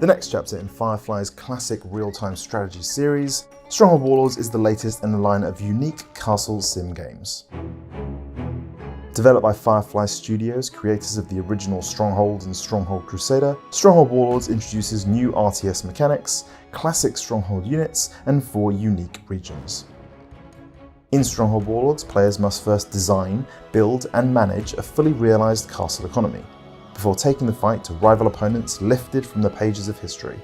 The next chapter in Firefly's classic real-time strategy series, Strongholds Warlords is the latest in a line of unique castle sim games. Developed by Firefly Studios, creators of the original Stronghold and Stronghold Crusader, Strongholds Warlords introduces new RTS mechanics, classic Stronghold units, and 4 unique regions. In Strongholds Warlords, players must first design, build, and manage a fully realised castle economy, before taking the fight to rival opponents lifted from the pages of history.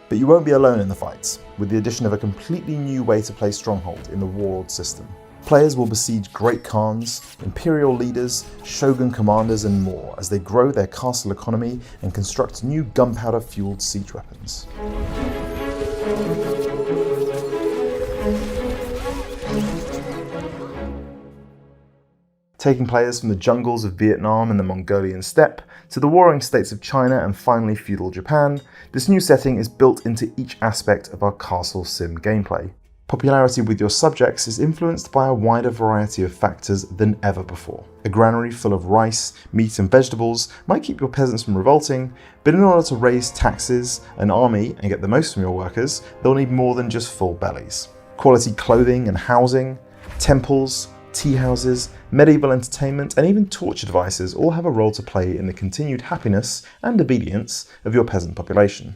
But you won't be alone in the fights, with the addition of a completely new way to play Stronghold in the Warlord system. Players will besiege Great Khans, Imperial leaders, Shogun commanders and more as they grow their castle economy and construct new gunpowder-fueled siege weapons. Taking players from the jungles of Vietnam and the Mongolian steppe to the warring states of China and finally feudal Japan, this new setting is built into each aspect of our castle sim gameplay. Popularity with your subjects is influenced by a wider variety of factors than ever before. A granary full of rice, meat and vegetables might keep your peasants from revolting, but in order to raise taxes, an army, and get the most from your workers, they'll need more than just full bellies. Quality clothing and housing, temples, tea houses, medieval entertainment, and even torture devices all have a role to play in the continued happiness and obedience of your peasant population.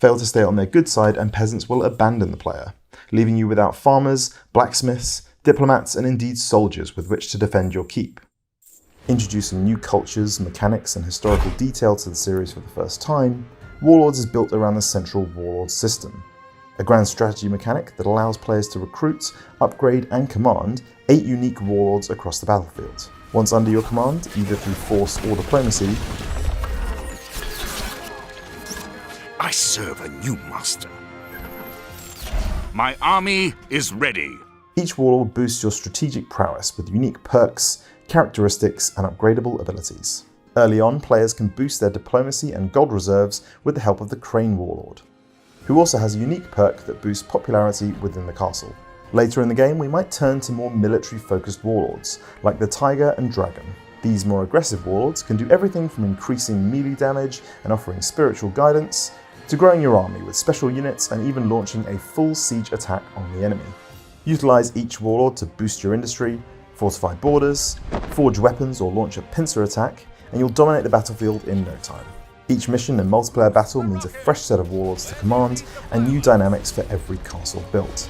Fail to stay on their good side and peasants will abandon the player, leaving you without farmers, blacksmiths, diplomats, and indeed soldiers with which to defend your keep. Introducing new cultures, mechanics, and historical detail to the series for the first time, Warlords is built around the central Warlord system, a grand strategy mechanic that allows players to recruit, upgrade, and command 8 unique warlords across the battlefield. Once under your command, either through force or diplomacy, I serve a new master. My army is ready. Each warlord boosts your strategic prowess with unique perks, characteristics, and upgradable abilities. Early on, players can boost their diplomacy and gold reserves with the help of the Crane Warlord, who also has a unique perk that boosts popularity within the castle. Later in the game, we might turn to more military-focused warlords, like the Tiger and Dragon. These more aggressive warlords can do everything from increasing melee damage and offering spiritual guidance, to growing your army with special units and even launching a full siege attack on the enemy. Utilize each warlord to boost your industry, fortify borders, forge weapons or launch a pincer attack, and you'll dominate the battlefield in no time. Each mission and multiplayer battle means a fresh set of warlords to command and new dynamics for every castle built.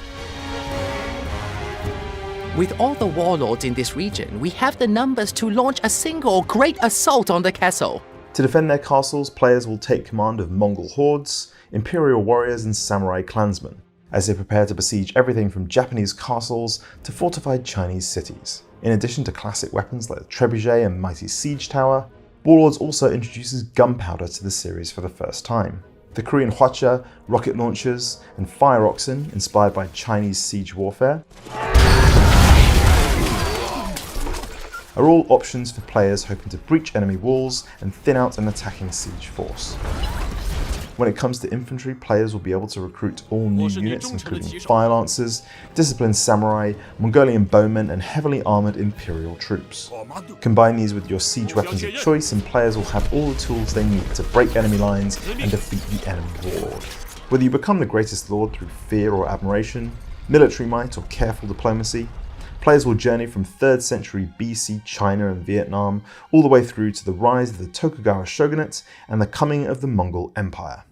With all the warlords in this region, we have the numbers to launch a single great assault on the castle. To defend their castles, players will take command of Mongol hordes, Imperial warriors and samurai clansmen, as they prepare to besiege everything from Japanese castles to fortified Chinese cities. In addition to classic weapons like the trebuchet and mighty siege tower, Warlords also introduces gunpowder to the series for the first time. The Korean hwacha, rocket launchers, and fire oxen, inspired by Chinese siege warfare, are all options for players hoping to breach enemy walls and thin out an attacking siege force. When it comes to infantry, players will be able to recruit all new units including fire lancers, disciplined samurai, Mongolian bowmen, and heavily armoured imperial troops. Combine these with your siege weapons of choice and players will have all the tools they need to break enemy lines and defeat the enemy warlord. Whether you become the greatest lord through fear or admiration, military might or careful diplomacy, players will journey from 3rd century BC China and Vietnam all the way through to the rise of the Tokugawa shogunate and the coming of the Mongol Empire.